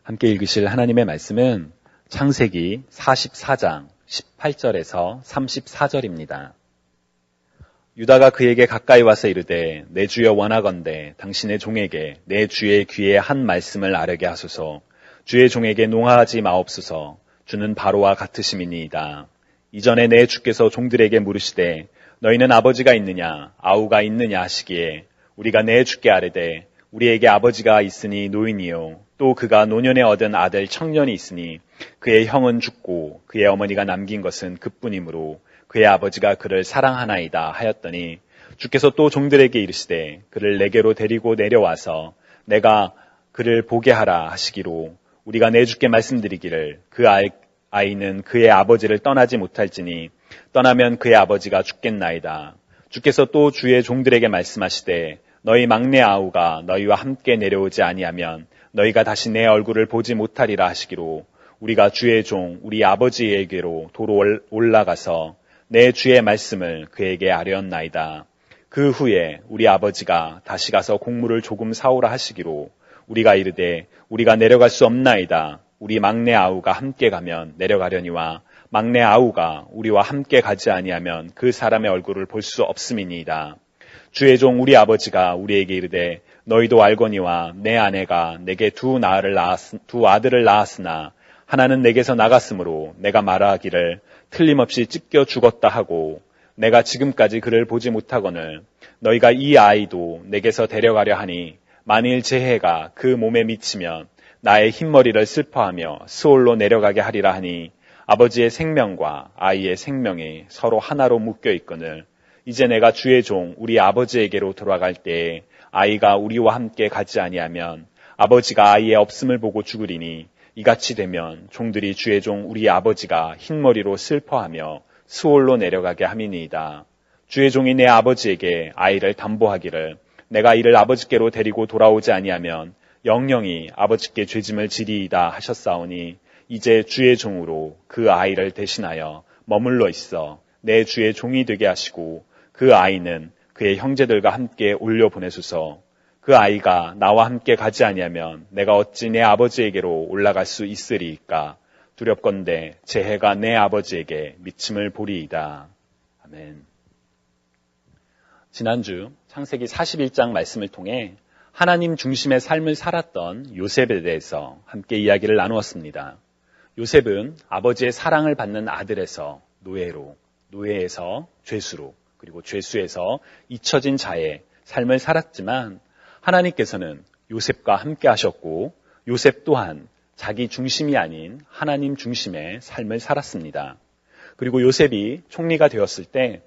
함께 읽으실 하나님의 말씀은 창세기 44장 18절에서 34절입니다. 유다가 그에게 가까이 와서 이르되 내 주여 원하건대 당신의 종에게 내 주의 귀에 한 말씀을 아뢰게 하소서. 주의 종에게 농하지 마옵소서. 주는 바로와 같으심이니이다. 이전에 내 주께서 종들에게 물으시되 너희는 아버지가 있느냐 아우가 있느냐 하시기에 우리가 내 주께 아뢰되 우리에게 아버지가 있으니 노인이요 또 그가 노년에 얻은 아들 청년이 있으니 그의 형은 죽고 그의 어머니가 남긴 것은 그뿐이므로 그의 아버지가 그를 사랑하나이다 하였더니 주께서 또 종들에게 이르시되 그를 내게로 데리고 내려와서 내가 그를 보게 하라 하시기로 우리가 내 주께 말씀드리기를 그 아이는 그의 아버지를 떠나지 못할지니 떠나면 그의 아버지가 죽겠나이다. 주께서 또 주의 종들에게 말씀하시되 너희 막내 아우가 너희와 함께 내려오지 아니하면 너희가 다시 내 얼굴을 보지 못하리라 하시기로 우리가 주의 종 우리 아버지에게로 도로 올라가서 내 주의 말씀을 그에게 아뢰었나이다. 그 후에 우리 아버지가 다시 가서 곡물을 조금 사오라 하시기로 우리가 이르되 우리가 내려갈 수 없나이다. 우리 막내 아우가 함께 가면 내려가려니와 막내 아우가 우리와 함께 가지 아니하면 그 사람의 얼굴을 볼 수 없음이니이다. 주의 종 우리 아버지가 우리에게 이르되 너희도 알거니와 내 아내가 내게 두 아들을 낳았으나 하나는 내게서 나갔으므로 내가 말하기를 틀림없이 찢겨 죽었다 하고 내가 지금까지 그를 보지 못하거늘 너희가 이 아이도 내게서 데려가려 하니 만일 제 해가 그 몸에 미치면 나의 흰머리를 슬퍼하며 스올로 내려가게 하리라 하니 아버지의 생명과 아이의 생명이 서로 하나로 묶여 있거늘 이제 내가 주의 종 우리 아버지에게로 돌아갈 때에 아이가 우리와 함께 가지 아니하면 아버지가 아이의 없음을 보고 죽으리니 이같이 되면 종들이 주의 종 우리 아버지가 흰머리로 슬퍼하며 스올로 내려가게 함이니이다. 주의 종이 내 아버지에게 아이를 담보하기를 내가 이를 아버지께로 데리고 돌아오지 아니하면 영영이 아버지께 죄짐을 지리이다 하셨사오니 이제 주의 종으로 그 아이를 대신하여 머물러 있어 내 주의 종이 되게 하시고 그 아이는 그의 형제들과 함께 올려보내소서. 그 아이가 나와 함께 가지 아니하면 내가 어찌 내 아버지에게로 올라갈 수 있으리이까. 두렵건대 제 해가 내 아버지에게 미침을 보리이다. 아멘. 지난주 창세기 41장 말씀을 통해 하나님 중심의 삶을 살았던 요셉에 대해서 함께 이야기를 나누었습니다. 요셉은 아버지의 사랑을 받는 아들에서 노예로, 노예에서 죄수로, 그리고 죄수에서 잊혀진 자의 삶을 살았지만 하나님께서는 요셉과 함께 하셨고 요셉 또한 자기 중심이 아닌 하나님 중심의 삶을 살았습니다. 그리고 요셉이 총리가 되었을 때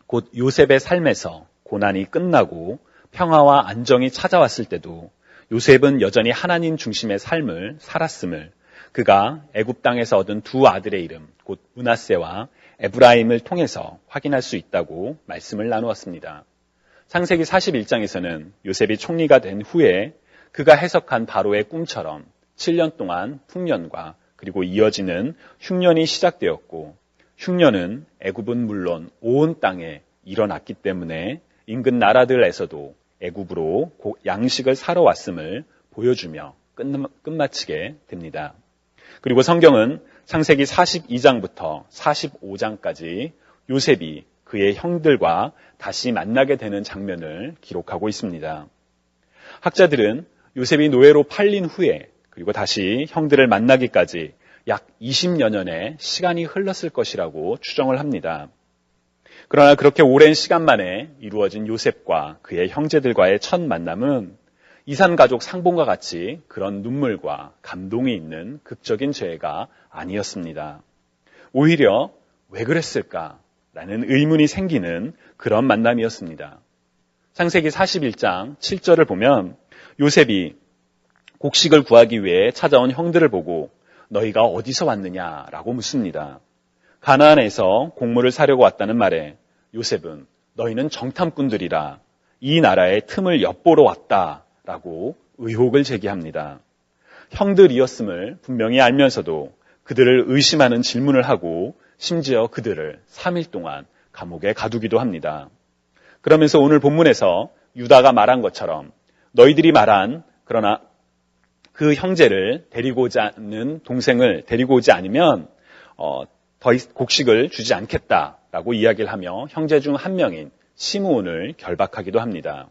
곧 요셉의 삶에서 고난이 끝나고 평화와 안정이 찾아왔을 때도 요셉은 여전히 하나님 중심의 삶을 살았음을 그가 애굽 땅에서 얻은 두 아들의 이름 곧 므낫세와 에브라임을 통해서 확인할 수 있다고 말씀을 나누었습니다. 창세기 41장에서는 요셉이 총리가 된 후에 그가 해석한 바로의 꿈처럼 7년 동안 풍년과 그리고 이어지는 흉년이 시작되었고 흉년은 애굽은 물론 온 땅에 일어났기 때문에 인근 나라들에서도 애굽으로 양식을 사러 왔음을 보여주며 끝마치게 됩니다. 그리고 성경은 창세기 42장부터 45장까지 요셉이 그의 형들과 다시 만나게 되는 장면을 기록하고 있습니다. 학자들은 요셉이 노예로 팔린 후에 그리고 다시 형들을 만나기까지 약 20여 년의 시간이 흘렀을 것이라고 추정을 합니다. 그러나 그렇게 오랜 시간 만에 이루어진 요셉과 그의 형제들과의 첫 만남은 이산가족 상봉과 같이 그런 눈물과 감동이 있는 극적인 죄가 아니었습니다. 오히려 왜 그랬을까라는 의문이 생기는 그런 만남이었습니다. 창세기 41장 7절을 보면 요셉이 곡식을 구하기 위해 찾아온 형들을 보고 너희가 어디서 왔느냐라고 묻습니다. 가나안에서 곡물을 사려고 왔다는 말에 요셉은 너희는 정탐꾼들이라 이 나라의 틈을 엿보러 왔다라고 의혹을 제기합니다. 형들이었음을 분명히 알면서도 그들을 의심하는 질문을 하고 심지어 그들을 3일 동안 감옥에 가두기도 합니다. 그러면서 오늘 본문에서 유다가 말한 것처럼 너희들이 말한 그러나 그 형제를 데리고자 하는 동생을 데리고 오지 않으면 곡식을 주지 않겠다라고 이야기를 하며 형제 중 한 명인 시므온을 결박하기도 합니다.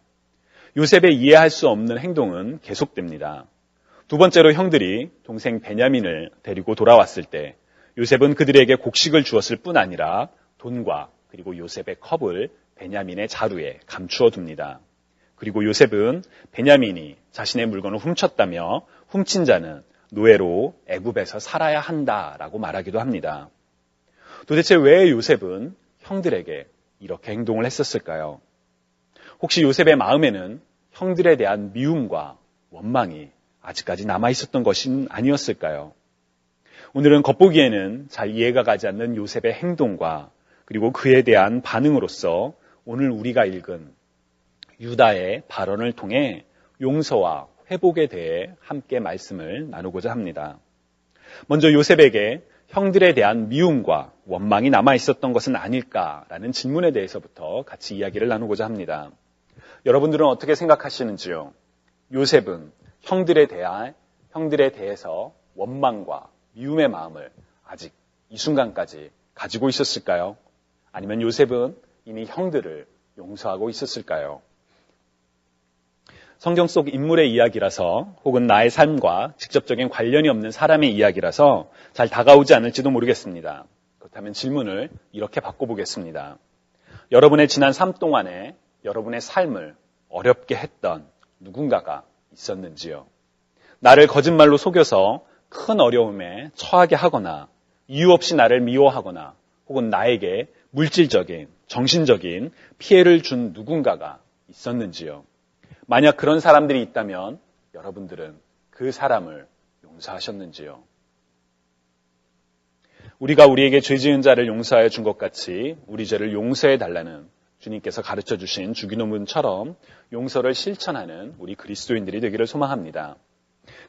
요셉의 이해할 수 없는 행동은 계속됩니다. 두 번째로 형들이 동생 베냐민을 데리고 돌아왔을 때 요셉은 그들에게 곡식을 주었을 뿐 아니라 돈과 그리고 요셉의 컵을 베냐민의 자루에 감추어 둡니다. 그리고 요셉은 베냐민이 자신의 물건을 훔쳤다며 훔친 자는 노예로 애굽에서 살아야 한다라고 말하기도 합니다. 도대체 왜 요셉은 형들에게 이렇게 행동을 했었을까요? 혹시 요셉의 마음에는 형들에 대한 미움과 원망이 아직까지 남아있었던 것은 아니었을까요? 오늘은 겉보기에는 잘 이해가 가지 않는 요셉의 행동과 그리고 그에 대한 반응으로서 오늘 우리가 읽은 유다의 발언을 통해 용서와 회복에 대해 함께 말씀을 나누고자 합니다. 먼저 요셉에게 형들에 대한 미움과 원망이 남아있었던 것은 아닐까라는 질문에 대해서부터 같이 이야기를 나누고자 합니다. 여러분들은 어떻게 생각하시는지요? 요셉은 형들에 대해서 원망과 미움의 마음을 아직 이 순간까지 가지고 있었을까요? 아니면 요셉은 이미 형들을 용서하고 있었을까요? 성경 속 인물의 이야기라서 혹은 나의 삶과 직접적인 관련이 없는 사람의 이야기라서 잘 다가오지 않을지도 모르겠습니다. 그렇다면 질문을 이렇게 바꿔보겠습니다. 여러분의 지난 삶 동안에 여러분의 삶을 어렵게 했던 누군가가 있었는지요? 나를 거짓말로 속여서 큰 어려움에 처하게 하거나 이유 없이 나를 미워하거나 혹은 나에게 물질적인, 정신적인 피해를 준 누군가가 있었는지요? 만약 그런 사람들이 있다면 여러분들은 그 사람을 용서하셨는지요? 우리가 우리에게 죄 지은 자를 용서하여 준 것 같이 우리 죄를 용서해 달라는 주님께서 가르쳐 주신 주기도문처럼 용서를 실천하는 우리 그리스도인들이 되기를 소망합니다.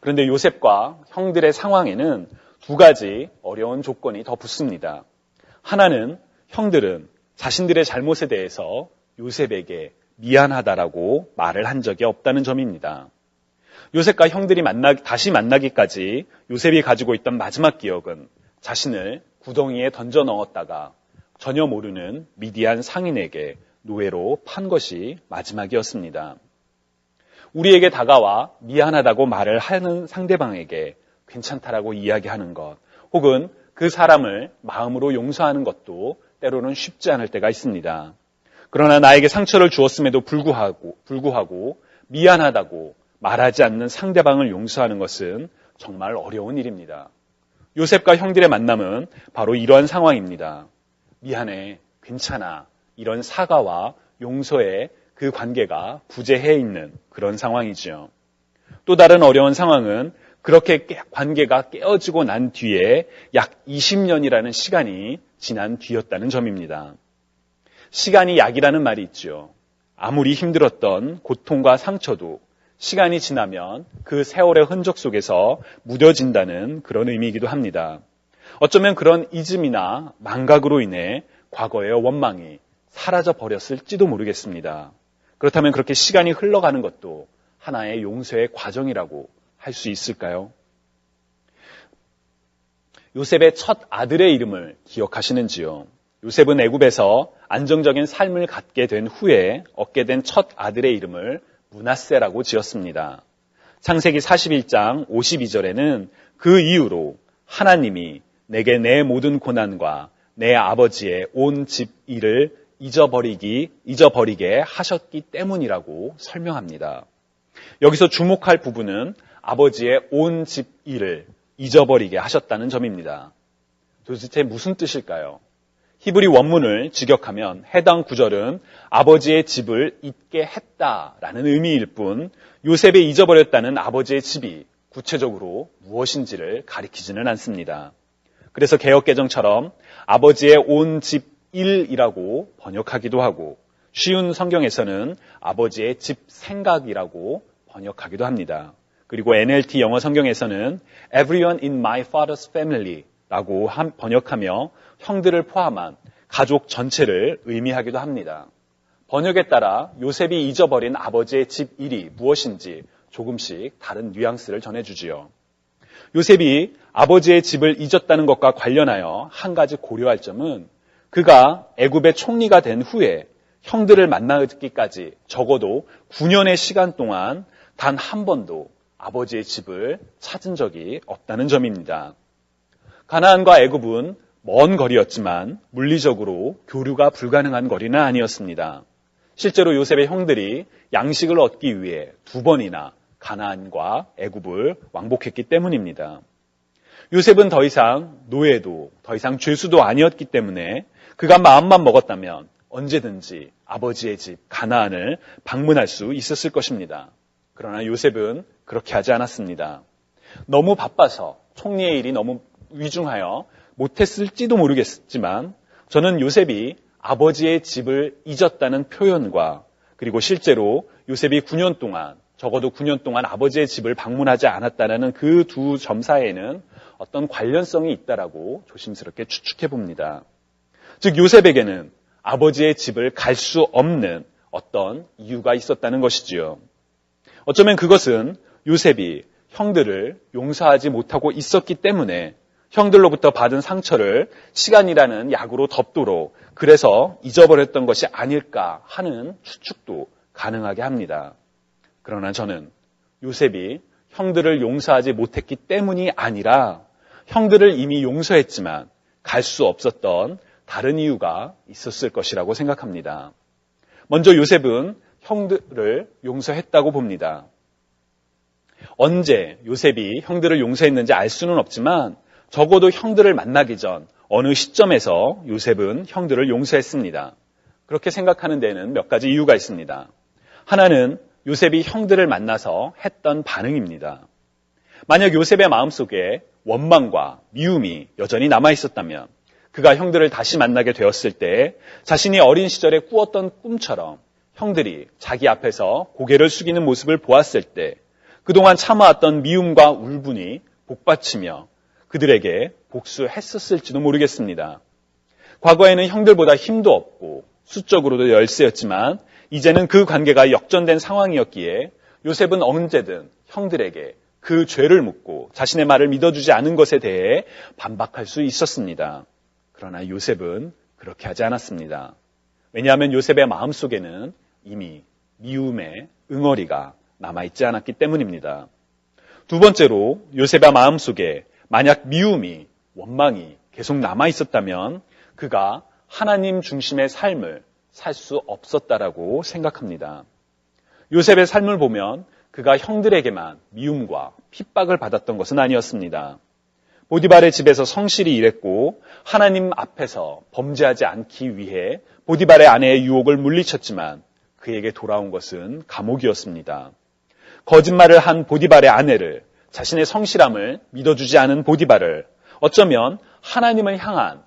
그런데 요셉과 형들의 상황에는 두 가지 어려운 조건이 더 붙습니다. 하나는 형들은 자신들의 잘못에 대해서 요셉에게 미안하다라고 말을 한 적이 없다는 점입니다. 요셉과 형들이 다시 만나기까지 요셉이 가지고 있던 마지막 기억은 자신을 구덩이에 던져 넣었다가 전혀 모르는 미디안 상인에게 노예로 판 것이 마지막이었습니다. 우리에게 다가와 미안하다고 말을 하는 상대방에게 괜찮다라고 이야기하는 것, 혹은 그 사람을 마음으로 용서하는 것도 때로는 쉽지 않을 때가 있습니다. 그러나 나에게 상처를 주었음에도 불구하고 미안하다고 말하지 않는 상대방을 용서하는 것은 정말 어려운 일입니다. 요셉과 형들의 만남은 바로 이러한 상황입니다. 미안해, 괜찮아, 이런 사과와 용서의 그 관계가 부재해 있는 그런 상황이죠. 또 다른 어려운 상황은 그렇게 관계가 깨어지고 난 뒤에 약 20년이라는 시간이 지난 뒤였다는 점입니다. 시간이 약이라는 말이 있죠. 아무리 힘들었던 고통과 상처도 시간이 지나면 그 세월의 흔적 속에서 무뎌진다는 그런 의미이기도 합니다. 어쩌면 그런 잊음이나 망각으로 인해 과거의 원망이 사라져 버렸을지도 모르겠습니다. 그렇다면 그렇게 시간이 흘러가는 것도 하나의 용서의 과정이라고 할 수 있을까요? 요셉의 첫 아들의 이름을 기억하시는지요? 요셉은 애굽에서 안정적인 삶을 갖게 된 후에 얻게 된 첫 아들의 이름을 므낫세라고 지었습니다. 창세기 41장 52절에는 그 이후로 하나님이 내게 내 모든 고난과 내 아버지의 온 집 일을 잊어버리게 하셨기 때문이라고 설명합니다. 여기서 주목할 부분은 아버지의 온 집 일을 잊어버리게 하셨다는 점입니다. 도대체 무슨 뜻일까요? 히브리 원문을 직역하면 해당 구절은 아버지의 집을 잊게 했다라는 의미일 뿐 요셉이 잊어버렸다는 아버지의 집이 구체적으로 무엇인지를 가리키지는 않습니다. 그래서 개역개정처럼 아버지의 온 집 일이라고 번역하기도 하고 쉬운 성경에서는 아버지의 집 생각이라고 번역하기도 합니다. 그리고 NLT 영어 성경에서는 Everyone in my father's family 라고 번역하며 형들을 포함한 가족 전체를 의미하기도 합니다. 번역에 따라 요셉이 잊어버린 아버지의 집 일이 무엇인지 조금씩 다른 뉘앙스를 전해주지요. 요셉이 아버지의 집을 잊었다는 것과 관련하여 한 가지 고려할 점은 그가 애굽의 총리가 된 후에 형들을 만나기까지 적어도 9년의 시간 동안 단 한 번도 아버지의 집을 찾은 적이 없다는 점입니다. 가나안과 애굽은 먼 거리였지만 물리적으로 교류가 불가능한 거리는 아니었습니다. 실제로 요셉의 형들이 양식을 얻기 위해 2번이나 가나안과 애굽을 왕복했기 때문입니다. 요셉은 더 이상 노예도 더 이상 죄수도 아니었기 때문에 그가 마음만 먹었다면 언제든지 아버지의 집 가나안을 방문할 수 있었을 것입니다. 그러나 요셉은 그렇게 하지 않았습니다. 너무 바빠서 총리의 일이 너무 위중하여 못했을지도 모르겠지만 저는 요셉이 아버지의 집을 잊었다는 표현과 그리고 실제로 요셉이 9년 동안 적어도 9년 동안 아버지의 집을 방문하지 않았다는 그 두 점 사이에는 어떤 관련성이 있다라고 조심스럽게 추측해 봅니다. 즉 요셉에게는 아버지의 집을 갈 수 없는 어떤 이유가 있었다는 것이지요. 어쩌면 그것은 요셉이 형들을 용서하지 못하고 있었기 때문에 형들로부터 받은 상처를 시간이라는 약으로 덮도록 그래서 잊어버렸던 것이 아닐까 하는 추측도 가능하게 합니다. 그러나 저는 요셉이 형들을 용서하지 못했기 때문이 아니라 형들을 이미 용서했지만 갈 수 없었던 다른 이유가 있었을 것이라고 생각합니다. 먼저 요셉은 형들을 용서했다고 봅니다. 언제 요셉이 형들을 용서했는지 알 수는 없지만 적어도 형들을 만나기 전 어느 시점에서 요셉은 형들을 용서했습니다. 그렇게 생각하는 데에는 몇 가지 이유가 있습니다. 하나는 요셉이 형들을 만나서 했던 반응입니다. 만약 요셉의 마음속에 원망과 미움이 여전히 남아있었다면 그가 형들을 다시 만나게 되었을 때 자신이 어린 시절에 꾸었던 꿈처럼 형들이 자기 앞에서 고개를 숙이는 모습을 보았을 때 그동안 참아왔던 미움과 울분이 복받치며 그들에게 복수했었을지도 모르겠습니다. 과거에는 형들보다 힘도 없고 수적으로도 열세였지만 이제는 그 관계가 역전된 상황이었기에 요셉은 언제든 형들에게 그 죄를 묻고 자신의 말을 믿어주지 않은 것에 대해 반박할 수 있었습니다. 그러나 요셉은 그렇게 하지 않았습니다. 왜냐하면 요셉의 마음속에는 이미 미움의 응어리가 남아있지 않았기 때문입니다. 두 번째로 요셉의 마음속에 만약 미움이 원망이 계속 남아있었다면 그가 하나님 중심의 삶을 살 수 없었다라고 생각합니다. 요셉의 삶을 보면 그가 형들에게만 미움과 핍박을 받았던 것은 아니었습니다. 보디발의 집에서 성실히 일했고 하나님 앞에서 범죄하지 않기 위해 보디발의 아내의 유혹을 물리쳤지만 그에게 돌아온 것은 감옥이었습니다. 거짓말을 한 보디발의 아내를 자신의 성실함을 믿어주지 않은 보디발을 어쩌면 하나님을 향한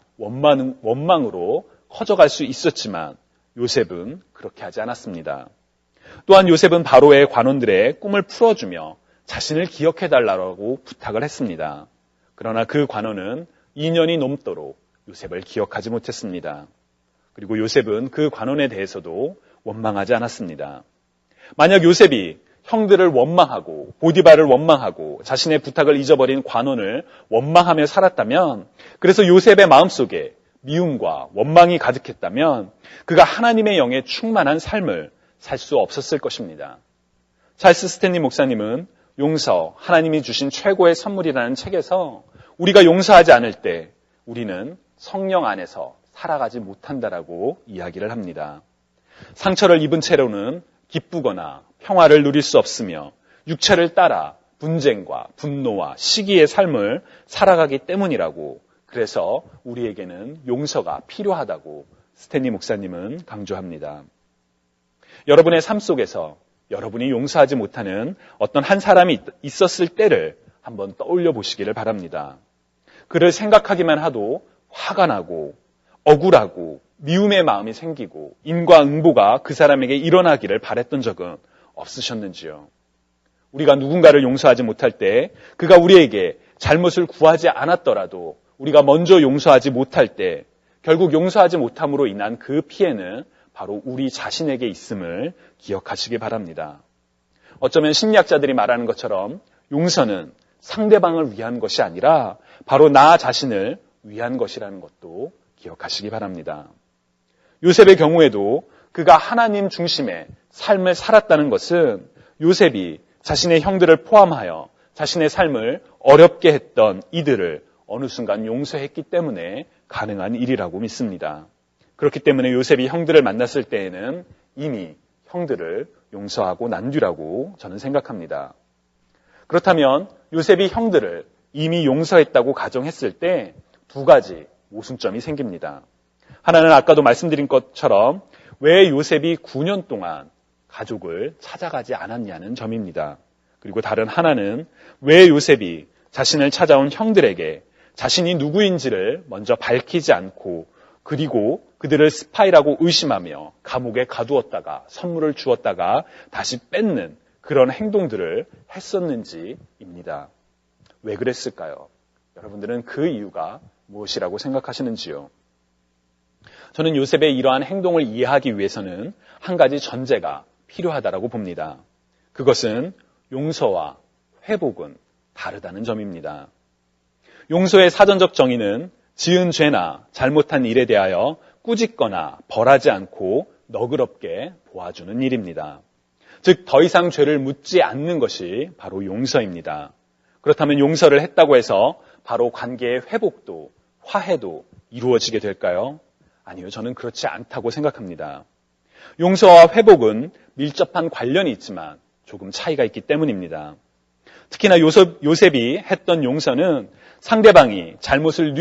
원망으로 커져갈 수 있었지만 요셉은 그렇게 하지 않았습니다. 또한 요셉은 바로의 관원들의 꿈을 풀어주며 자신을 기억해달라고 부탁을 했습니다. 그러나 그 관원은 2년이 넘도록 요셉을 기억하지 못했습니다. 그리고 요셉은 그 관원에 대해서도 원망하지 않았습니다. 만약 요셉이 형들을 원망하고 보디발을 원망하고 자신의 부탁을 잊어버린 관원을 원망하며 살았다면 그래서 요셉의 마음속에 미움과 원망이 가득했다면 그가 하나님의 영에 충만한 삶을 살 수 없었을 것입니다. 찰스 스탠리 목사님은 용서, 하나님이 주신 최고의 선물이라는 책에서 우리가 용서하지 않을 때 우리는 성령 안에서 살아가지 못한다라고 이야기를 합니다. 상처를 입은 채로는 기쁘거나 평화를 누릴 수 없으며 육체를 따라 분쟁과 분노와 시기의 삶을 살아가기 때문이라고 그래서 우리에게는 용서가 필요하다고 스탠리 목사님은 강조합니다. 여러분의 삶 속에서 여러분이 용서하지 못하는 어떤 한 사람이 있었을 때를 한번 떠올려 보시기를 바랍니다. 그를 생각하기만 하도 화가 나고 억울하고 미움의 마음이 생기고 인과응보가 그 사람에게 일어나기를 바랬던 적은 없으셨는지요? 우리가 누군가를 용서하지 못할 때 그가 우리에게 잘못을 구하지 않았더라도 우리가 먼저 용서하지 못할 때 결국 용서하지 못함으로 인한 그 피해는 바로 우리 자신에게 있음을 기억하시기 바랍니다. 어쩌면 심리학자들이 말하는 것처럼 용서는 상대방을 위한 것이 아니라 바로 나 자신을 위한 것이라는 것도 기억하시기 바랍니다. 요셉의 경우에도 그가 하나님 중심의 삶을 살았다는 것은 요셉이 자신의 형들을 포함하여 자신의 삶을 어렵게 했던 이들을 어느 순간 용서했기 때문에 가능한 일이라고 믿습니다. 그렇기 때문에 요셉이 형들을 만났을 때에는 이미 형들을 용서하고 난 뒤라고 저는 생각합니다. 그렇다면 요셉이 형들을 이미 용서했다고 가정했을 때 두 가지 모순점이 생깁니다. 하나는 아까도 말씀드린 것처럼 왜 요셉이 9년 동안 가족을 찾아가지 않았냐는 점입니다. 그리고 다른 하나는 왜 요셉이 자신을 찾아온 형들에게 자신이 누구인지를 먼저 밝히지 않고 그리고 그들을 스파이라고 의심하며 감옥에 가두었다가 선물을 주었다가 다시 뺏는 그런 행동들을 했었는지입니다. 왜 그랬을까요? 여러분들은 그 이유가 무엇이라고 생각하시는지요? 저는 요셉의 이러한 행동을 이해하기 위해서는 한 가지 전제가 필요하다라고 봅니다. 그것은 용서와 회복은 다르다는 점입니다. 용서의 사전적 정의는 지은 죄나 잘못한 일에 대하여 꾸짖거나 벌하지 않고 너그럽게 보아주는 일입니다. 즉, 더 이상 죄를 묻지 않는 것이 바로 용서입니다. 그렇다면 용서를 했다고 해서 바로 관계의 회복도 화해도 이루어지게 될까요? 아니요, 저는 그렇지 않다고 생각합니다. 용서와 회복은 밀접한 관련이 있지만 조금 차이가 있기 때문입니다. 특히나 요셉이 했던 용서는 상대방이 잘못을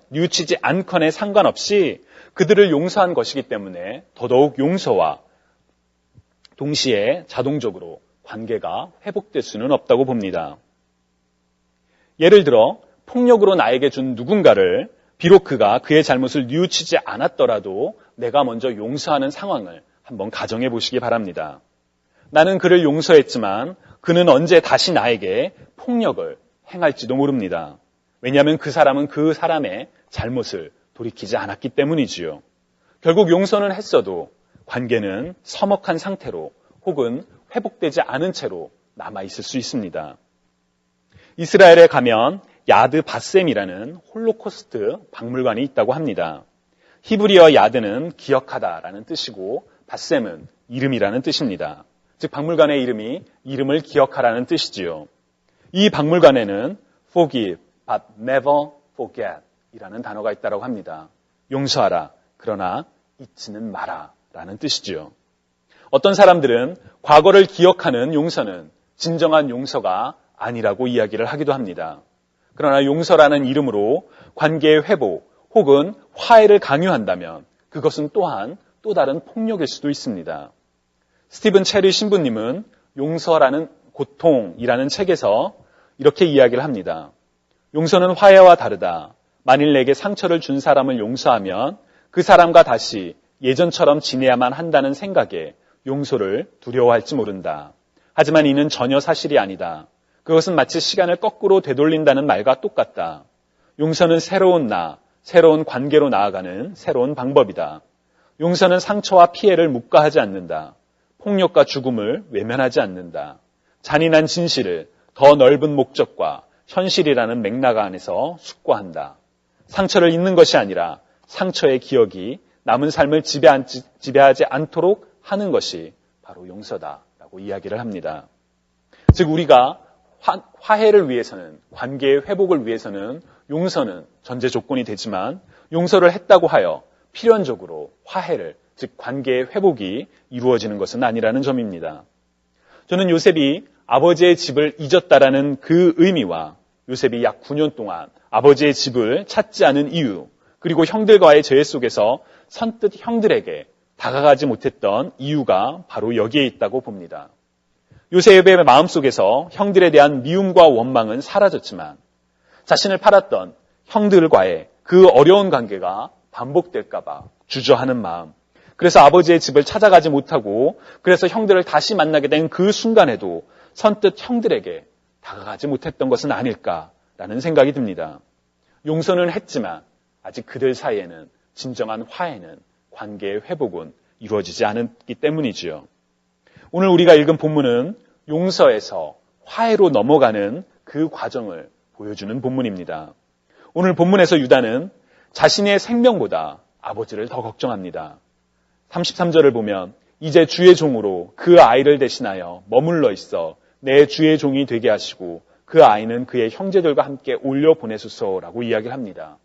뉘우치지 않건에 상관없이 그들을 용서한 것이기 때문에 더더욱 용서와 동시에 자동적으로 관계가 회복될 수는 없다고 봅니다. 예를 들어 폭력으로 나에게 준 누군가를 비록 그가 그의 잘못을 뉘우치지 않았더라도 내가 먼저 용서하는 상황을 한번 가정해 보시기 바랍니다. 나는 그를 용서했지만 그는 언제 다시 나에게 폭력을 행할지도 모릅니다. 왜냐하면 그 사람은 그 사람의 잘못을 돌이키지 않았기 때문이지요. 결국 용서는 했어도 관계는 서먹한 상태로 혹은 회복되지 않은 채로 남아있을 수 있습니다. 이스라엘에 가면 야드 바셈이라는 홀로코스트 박물관이 있다고 합니다. 히브리어 야드는 기억하다라는 뜻이고 바셈은 이름이라는 뜻입니다. 즉 박물관의 이름이 이름을 기억하라는 뜻이지요. 이 박물관에는 forgive but never forget 이라는 단어가 있다고 합니다. 용서하라 그러나 잊지는 마라 라는 뜻이지요. 어떤 사람들은 과거를 기억하는 용서는 진정한 용서가 아니라고 이야기를 하기도 합니다. 그러나 용서라는 이름으로 관계의 회복 혹은 화해를 강요한다면 그것은 또한 또 다른 폭력일 수도 있습니다. 스티븐 체리 신부님은 용서라는 고통이라는 책에서 이렇게 이야기를 합니다. 용서는 화해와 다르다. 만일 내게 상처를 준 사람을 용서하면 그 사람과 다시 예전처럼 지내야만 한다는 생각에 용서를 두려워할지 모른다. 하지만 이는 전혀 사실이 아니다. 그것은 마치 시간을 거꾸로 되돌린다는 말과 똑같다. 용서는 새로운 새로운 관계로 나아가는 새로운 방법이다. 용서는 상처와 피해를 묵과하지 않는다. 폭력과 죽음을 외면하지 않는다. 잔인한 진실을 더 넓은 목적과 현실이라는 맥락 안에서 숙고한다. 상처를 잊는 것이 아니라 상처의 기억이 남은 삶을 지배하지 않도록 하는 것이 바로 용서다라고 이야기를 합니다. 즉 우리가 화해를 위해서는 관계의 회복을 위해서는 용서는 전제 조건이 되지만 용서를 했다고 하여 필연적으로 화해를 즉 관계의 회복이 이루어지는 것은 아니라는 점입니다. 저는 요셉이 아버지의 집을 잊었다라는 그 의미와 요셉이 약 9년 동안 아버지의 집을 찾지 않은 이유 그리고 형들과의 재회 속에서 선뜻 형들에게 다가가지 못했던 이유가 바로 여기에 있다고 봅니다. 요셉의 마음속에서 형들에 대한 미움과 원망은 사라졌지만 자신을 팔았던 형들과의 그 어려운 관계가 반복될까 봐 주저하는 마음 그래서 아버지의 집을 찾아가지 못하고 그래서 형들을 다시 만나게 된 그 순간에도 선뜻 형들에게 다가가지 못했던 것은 아닐까라는 생각이 듭니다. 용서는 했지만 아직 그들 사이에는 진정한 화해는 관계의 회복은 이루어지지 않았기 때문이지요. 오늘 우리가 읽은 본문은 용서에서 화해로 넘어가는 그 과정을 보여주는 본문입니다. 오늘 본문에서 유다는 자신의 생명보다 아버지를 더 걱정합니다. 33절을 보면 이제 주의 종으로 그 아이를 대신하여 머물러 있어 내 주의 종이 되게 하시고 그 아이는 그의 형제들과 함께 올려 보내소서라고 이야기를 합니다.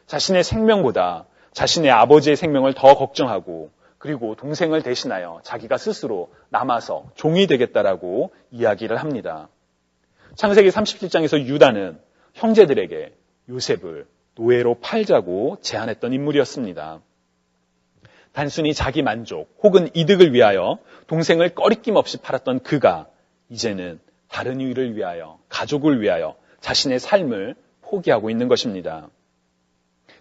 자신의 생명보다 자신의 아버지의 생명을 더 걱정하고 그리고 동생을 대신하여 자기가 스스로 남아서 종이 되겠다라고 이야기를 합니다. 창세기 37장에서 유다는 형제들에게 요셉을 노예로 팔자고 제안했던 인물이었습니다. 단순히 자기 만족 혹은 이득을 위하여 동생을 꺼리낌 없이 팔았던 그가 이제는 다른 이유를 위하여, 가족을 위하여 자신의 삶을 포기하고 있는 것입니다.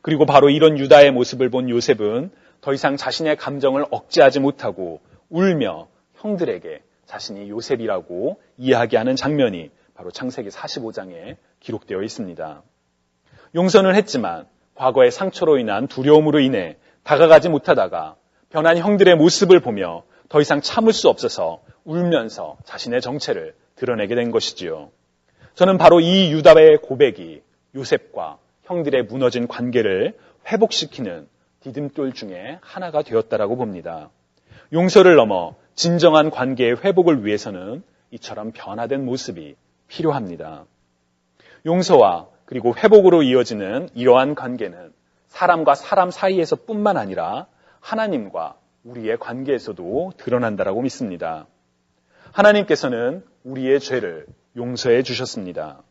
그리고 바로 이런 유다의 모습을 본 요셉은 더 이상 자신의 감정을 억제하지 못하고 울며 형들에게 자신이 요셉이라고 이야기하는 장면이 바로 창세기 45장에 기록되어 있습니다. 용서는 했지만 과거의 상처로 인한 두려움으로 인해 다가가지 못하다가 변한 형들의 모습을 보며 더 이상 참을 수 없어서 울면서 자신의 정체를 드러내게 된 것이지요. 저는 바로 이 유다의 고백이 요셉과 형들의 무너진 관계를 회복시키는 디딤돌 중에 하나가 되었다라고 봅니다. 용서를 넘어 진정한 관계의 회복을 위해서는 이처럼 변화된 모습이 필요합니다. 용서와 그리고 회복으로 이어지는 이러한 관계는 사람과 사람 사이에서 뿐만 아니라 하나님과 우리의 관계에서도 드러난다라고 믿습니다. 하나님께서는 우리의 죄를 용서해 주셨습니다.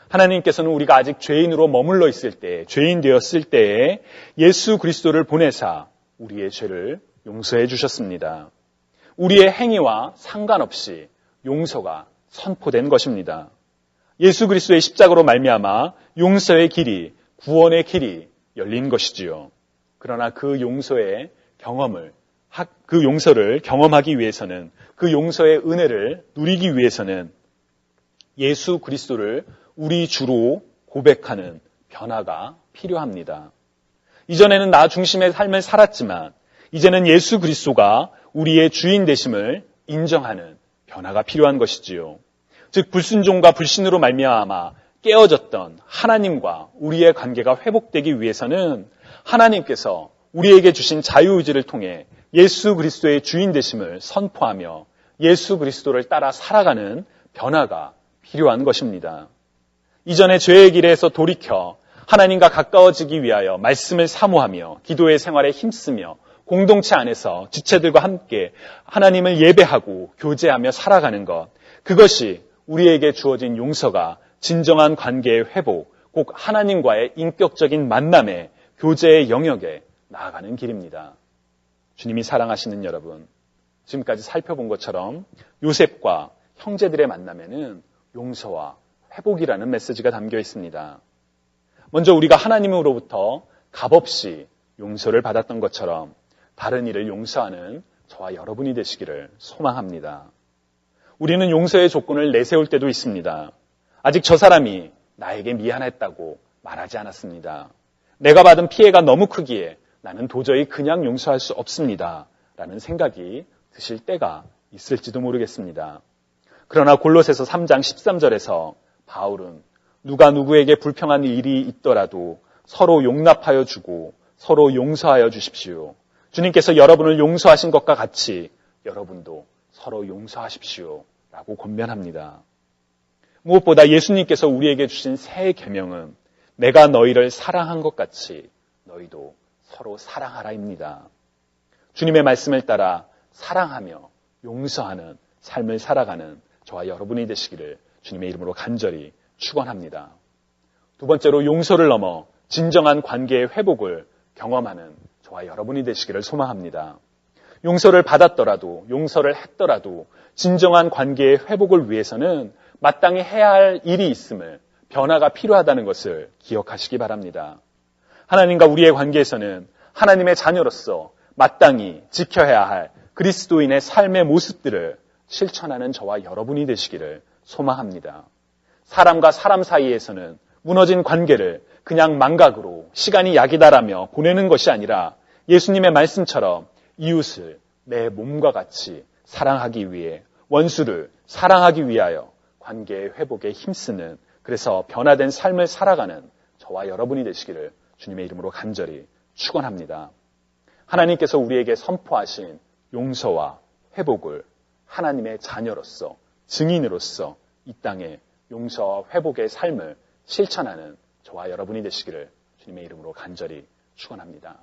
하나님께서는 우리가 아직 죄인으로 머물러 있을 때, 죄인 되었을 때에 예수 그리스도를 보내사 우리의 죄를 용서해 주셨습니다. 우리의 행위와 상관없이 용서가 선포된 것입니다. 예수 그리스도의 십자가로 말미암아 용서의 길이, 구원의 길이 열린 것이지요. 그러나 그 용서를 경험하기 위해서는, 그 용서의 은혜를 누리기 위해서는 예수 그리스도를 우리 주로 고백하는 변화가 필요합니다. 이전에는 나 중심의 삶을 살았지만 이제는 예수 그리스도가 우리의 주인 되심을 인정하는 변화가 필요한 것이지요. 즉 불순종과 불신으로 말미암아 깨어졌던 하나님과 우리의 관계가 회복되기 위해서는 하나님께서 우리에게 주신 자유의지를 통해 예수 그리스도의 주인 되심을 선포하며 예수 그리스도를 따라 살아가는 변화가 필요한 것입니다. 이전의 죄의 길에서 돌이켜 하나님과 가까워지기 위하여 말씀을 사모하며 기도의 생활에 힘쓰며 공동체 안에서 지체들과 함께 하나님을 예배하고 교제하며 살아가는 것, 그것이 우리에게 주어진 용서가 진정한 관계의 회복, 꼭 하나님과의 인격적인 만남의 교제의 영역에 나아가는 길입니다. 주님이 사랑하시는 여러분, 지금까지 살펴본 것처럼 요셉과 형제들의 만남에는 용서와 회복이라는 메시지가 담겨 있습니다. 먼저 우리가 하나님으로부터 값없이 용서를 받았던 것처럼 다른 이를 용서하는 저와 여러분이 되시기를 소망합니다. 우리는 용서의 조건을 내세울 때도 있습니다. 아직 저 사람이 나에게 미안했다고 말하지 않았습니다. 내가 받은 피해가 너무 크기에 나는 도저히 그냥 용서할 수 없습니다. 라는 생각이 드실 때가 있을지도 모르겠습니다. 그러나 골로새서 3장 13절에서 바울은 누가 누구에게 불평한 일이 있더라도 서로 용납하여 주고 서로 용서하여 주십시오. 주님께서 여러분을 용서하신 것과 같이 여러분도 서로 용서하십시오. 라고 권면합니다. 무엇보다 예수님께서 우리에게 주신 새 계명은 내가 너희를 사랑한 것 같이 너희도 서로 사랑하라입니다. 주님의 말씀을 따라 사랑하며 용서하는 삶을 살아가는 저와 여러분이 되시기를 주님의 이름으로 간절히 축원합니다. 두 번째로 용서를 넘어 진정한 관계의 회복을 경험하는 저와 여러분이 되시기를 소망합니다. 용서를 받았더라도 용서를 했더라도 진정한 관계의 회복을 위해서는 마땅히 해야 할 일이 있음을, 변화가 필요하다는 것을 기억하시기 바랍니다. 하나님과 우리의 관계에서는 하나님의 자녀로서 마땅히 지켜야 할 그리스도인의 삶의 모습들을 실천하는 저와 여러분이 되시기를 소망합니다. 사람과 사람 사이에서는 무너진 관계를 그냥 망각으로 시간이 약이다라며 보내는 것이 아니라 예수님의 말씀처럼 이웃을 내 몸과 같이 사랑하기 위해, 원수를 사랑하기 위하여 관계의 회복에 힘쓰는, 그래서 변화된 삶을 살아가는 저와 여러분이 되시기를 주님의 이름으로 간절히 축원합니다. 하나님께서 우리에게 선포하신 용서와 회복을 하나님의 자녀로서, 증인으로서 이 땅에 용서와 회복의 삶을 실천하는 저와 여러분이 되시기를 주님의 이름으로 간절히 축원합니다.